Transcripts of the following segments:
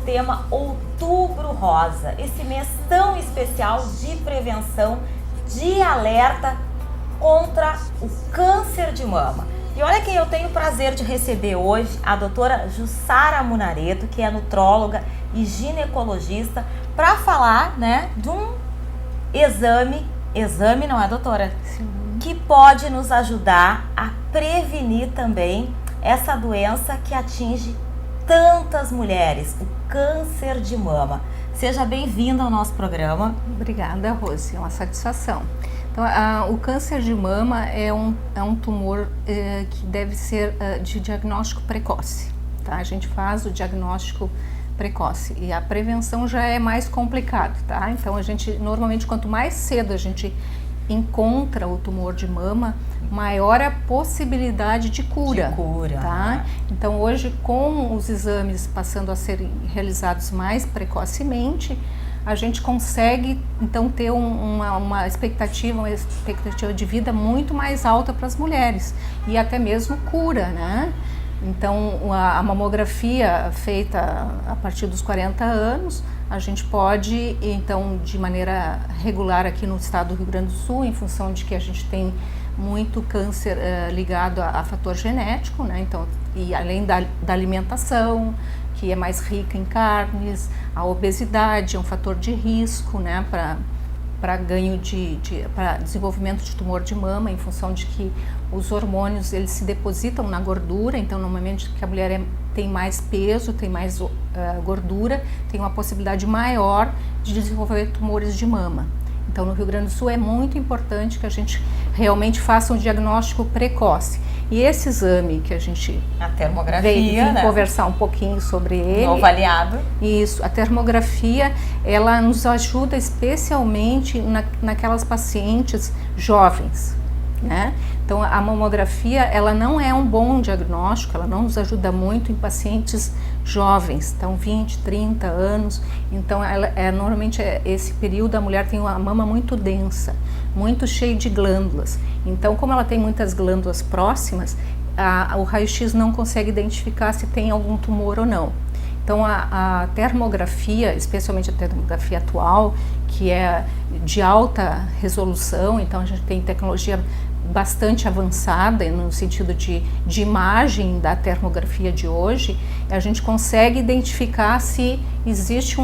tema Outubro Rosa, esse mês tão especial de prevenção, de alerta contra o câncer de mama. E olha quem eu tenho o prazer de receber hoje, a doutora Jussara Munareto, que é nutróloga e ginecologista, para falar, né, de um exame, não é, doutora? Sim. Que pode nos ajudar a prevenir também essa doença que atinge tantas mulheres, o câncer de mama. Seja bem-vinda ao nosso programa. Obrigada, Rose, é uma satisfação. Então, o câncer de mama é um tumor que deve ser de diagnóstico precoce, tá? A gente faz o diagnóstico precoce e a prevenção já é mais complicado, tá? Então, a gente, normalmente, quanto mais cedo a gente encontra o tumor de mama, maior a possibilidade de cura. Tá? Então, hoje, com os exames passando a serem realizados mais precocemente, a gente consegue, então, ter uma expectativa de vida muito mais alta para as mulheres e até mesmo cura, né? Então, a mamografia feita a partir dos 40 anos, a gente pode, então, de maneira regular aqui no estado do Rio Grande do Sul, em função de que a gente tem muito câncer ligado a fator genético, né? Então, e além da alimentação, que é mais rica em carnes, a obesidade é um fator de risco, né, para ganho para desenvolvimento de tumor de mama, em função de que os hormônios eles se depositam na gordura. Então, normalmente, que a mulher tem mais peso, tem mais gordura, tem uma possibilidade maior de desenvolver tumores de mama. Então, no Rio Grande do Sul é muito importante que a gente realmente faça um diagnóstico precoce. E esse exame que a gente a termografia, veio né? Conversar um pouquinho sobre ele. Novo aliado. Isso, a termografia, ela nos ajuda especialmente naquelas pacientes jovens, né? Então, a mamografia, ela não é um bom diagnóstico, ela não nos ajuda muito em pacientes jovens, então 20, 30 anos. Então, normalmente esse período a mulher tem uma mama muito densa, muito cheia de glândulas. Então, como ela tem muitas glândulas próximas, o raio-x não consegue identificar se tem algum tumor ou não. Então, a termografia, especialmente a termografia atual, que é de alta resolução, então a gente tem tecnologia bastante avançada no sentido de imagem da termografia de hoje, a gente consegue identificar se existe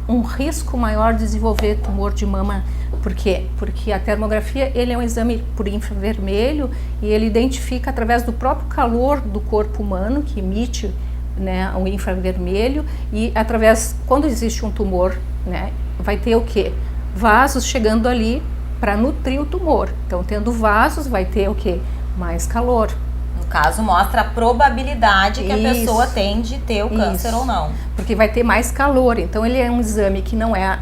um risco maior de desenvolver tumor de mama. Por quê? Porque a termografia ele é um exame por infravermelho e ele identifica através do próprio calor do corpo humano, que emite, né, o infravermelho, e através, quando existe um tumor, né, vai ter o quê? Vasos chegando ali para nutrir o tumor. Então, tendo vasos, vai ter o quê? Mais calor. No caso, mostra a probabilidade que a pessoa tem de ter o câncer ou não. Porque vai ter mais calor. Então, ele é um exame que não é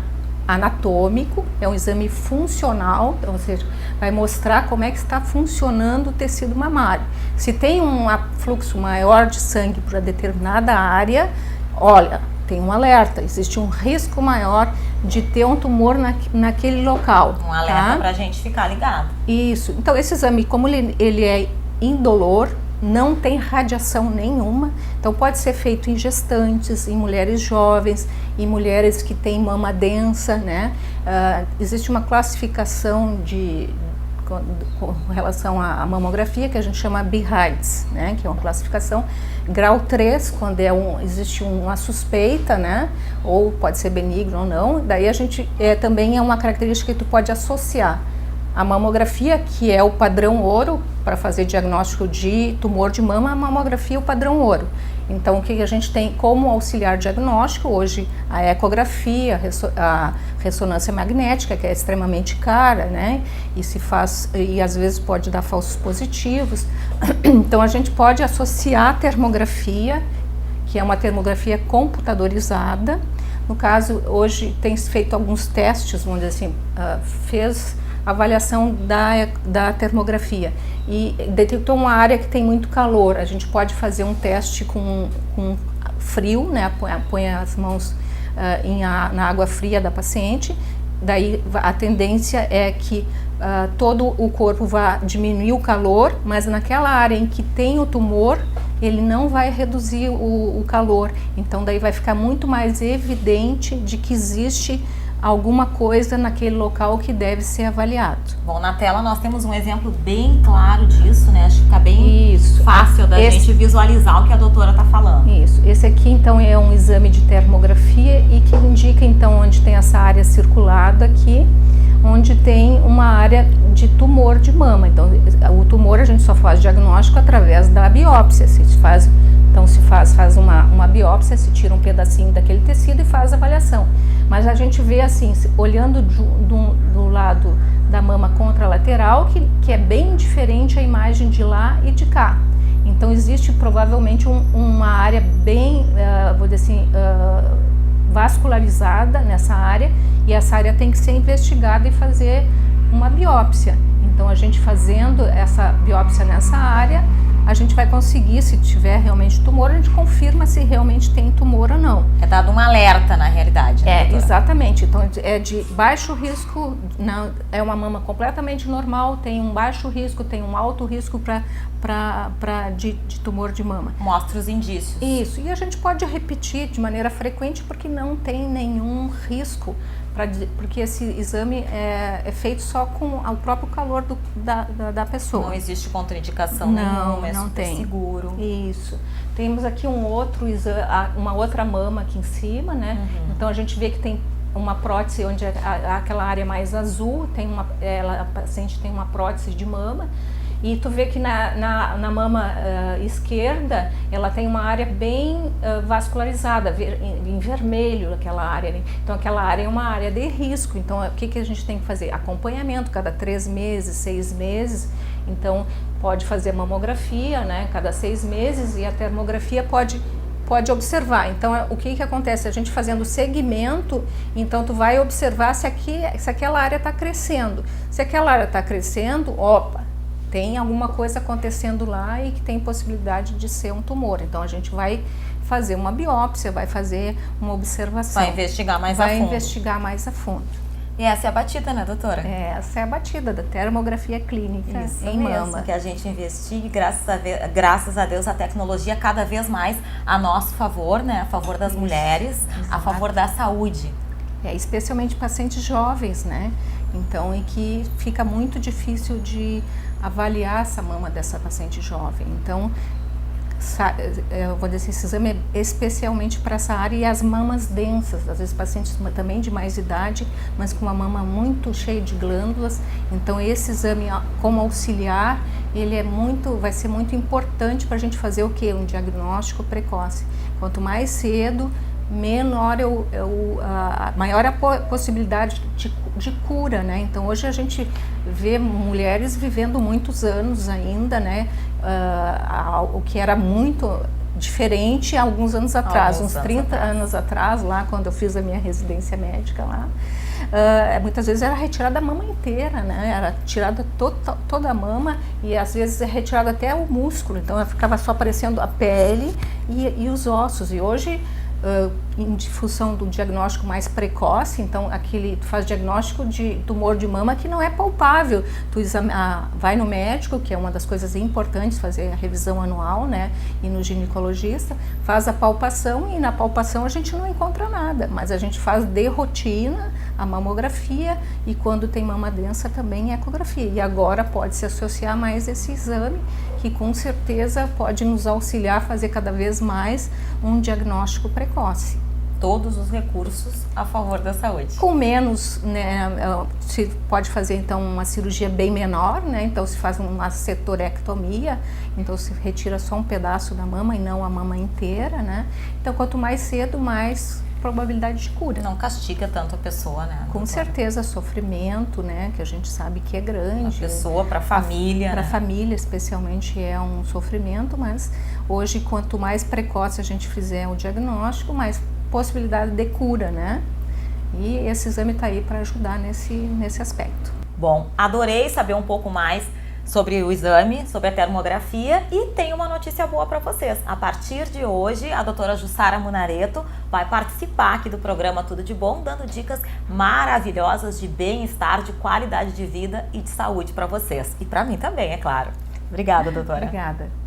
anatômico, é um exame funcional, então, ou seja, vai mostrar como é que está funcionando o tecido mamário. Se tem um fluxo maior de sangue para determinada área, olha, tem um alerta, existe um risco maior de ter um tumor naquele local. Um alerta para a gente ficar ligado. Isso. Então, esse exame, como ele é indolor, não tem radiação nenhuma, então pode ser feito em gestantes, em mulheres jovens, em mulheres que têm mama densa, né? Existe uma classificação com relação à mamografia que a gente chama BIRADS, né? Que é uma classificação grau 3, quando existe uma suspeita, né? Ou pode ser benigno ou não. Daí a gente também é uma característica que tu pode associar a mamografia, que é o padrão ouro para fazer diagnóstico de tumor de mama, a mamografia é o padrão ouro. Então, o que a gente tem como auxiliar diagnóstico hoje? A ecografia, a ressonância magnética, que é extremamente cara, né? E às vezes pode dar falsos positivos. Então, a gente pode associar a termografia, que é uma termografia computadorizada. No caso, hoje tem feito alguns testes, vamos dizer assim, fez avaliação da termografia e detectou uma área que tem muito calor. A gente pode fazer um teste com frio, né? Põe as mãos na água fria da paciente, daí a tendência é que todo o corpo vai diminuir o calor, mas naquela área em que tem o tumor, ele não vai reduzir o calor. Então daí vai ficar muito mais evidente de que existe alguma coisa naquele local que deve ser avaliado. Bom, na tela nós temos um exemplo bem claro disso, né? Acho que fica bem fácil da gente visualizar o que a doutora está falando. Isso. Esse aqui, então, é um exame de termografia e que indica, então, onde tem essa área circulada aqui, onde tem uma área de tumor de mama. Então, o tumor a gente só faz diagnóstico através da biópsia. Então, se faz uma biópsia, se tira um pedacinho daquele tecido e faz a avaliação. Mas a gente vê assim, olhando do lado da mama contralateral, que é bem diferente a imagem de lá e de cá. Então existe provavelmente uma área bem, vou dizer assim, vascularizada nessa área, e essa área tem que ser investigada e fazer uma biópsia. Então a gente fazendo essa biópsia nessa área, a gente vai conseguir, se tiver realmente tumor, a gente confirma se realmente tem tumor ou não. É dado um alerta na realidade, né, doutora? Exatamente. Então é de baixo risco, não, é uma mama completamente normal, tem um baixo risco, tem um alto risco de tumor de mama. Mostra os indícios. Isso, e a gente pode repetir de maneira frequente porque não tem nenhum risco, porque esse exame é feito só com o próprio calor da pessoa. Não existe contraindicação nenhuma, não tem. Seguro. Isso. Temos aqui um outro exame, uma outra mama aqui em cima, né? Uhum. Então a gente vê que tem uma prótese onde aquela área mais azul, a paciente tem uma prótese de mama. E tu vê que na mama esquerda, ela tem uma área bem vascularizada, em vermelho aquela área. Né? Então aquela área é uma área de risco. Então o que a gente tem que fazer? Acompanhamento cada 3 meses, 6 meses. Então pode fazer mamografia, né? Cada 6 meses, e a termografia pode observar. Então o que acontece? A gente fazendo segmento, então tu vai observar se aquela área está crescendo. Se aquela área está crescendo, tem alguma coisa acontecendo lá e que tem possibilidade de ser um tumor. Então a gente vai fazer uma biópsia, vai fazer uma observação. Vai investigar mais a fundo. Vai investigar mais a fundo. E essa é a batida, né, doutora? Essa é a batida da termografia clínica em mama. Que a gente investigue, graças a Deus, a tecnologia cada vez mais a nosso favor, né? A favor das mulheres, a favor da saúde. Especialmente pacientes jovens, né? Então, em que fica muito difícil de avaliar essa mama dessa paciente jovem. Então, eu vou dizer, esse exame é especialmente para essa área, e as mamas densas, às vezes pacientes também de mais idade, mas com uma mama muito cheia de glândulas. Então esse exame como auxiliar, ele vai ser muito importante para a gente fazer o quê? Um diagnóstico precoce. Quanto mais cedo, maior a possibilidade de cura, né? Então hoje a gente vê mulheres vivendo muitos anos ainda, né? O que era muito diferente há alguns anos atrás, uns 30 anos atrás, lá quando eu fiz a minha residência médica lá, muitas vezes era retirada a mama inteira, né? Era tirada toda a mama, e às vezes é retirada até o músculo, então ela ficava só aparecendo a pele e os ossos. E hoje, em função do diagnóstico mais precoce, então tu faz diagnóstico de tumor de mama que não é palpável. Tu vai no médico, que é uma das coisas importantes, fazer a revisão anual, né? E no ginecologista, faz a palpação, e na palpação a gente não encontra nada, mas a gente faz de rotina a mamografia, e quando tem mama densa também ecografia. E agora pode se associar mais esse exame, que com certeza pode nos auxiliar a fazer cada vez mais um diagnóstico precoce. Todos os recursos a favor da saúde. Com menos, né, se pode fazer então uma cirurgia bem menor, né? Então se faz uma setorectomia, então se retira só um pedaço da mama e não a mama inteira, né? Então quanto mais cedo, mais probabilidade de cura. Não castiga tanto a pessoa, né? Com certeza, sofrimento, né? Que a gente sabe que é grande. A pessoa, para a família. Para a família, especialmente, é um sofrimento, mas hoje, quanto mais precoce a gente fizer o diagnóstico, mais possibilidade de cura, né? E esse exame está aí para ajudar nesse aspecto. Bom, adorei saber um pouco mais sobre o exame, sobre a termografia, e tenho uma notícia boa para vocês. A partir de hoje, a doutora Jussara Munareto vai participar aqui do programa Tudo de Bom, dando dicas maravilhosas de bem-estar, de qualidade de vida e de saúde para vocês. E para mim também, é claro. Obrigada, doutora. Obrigada.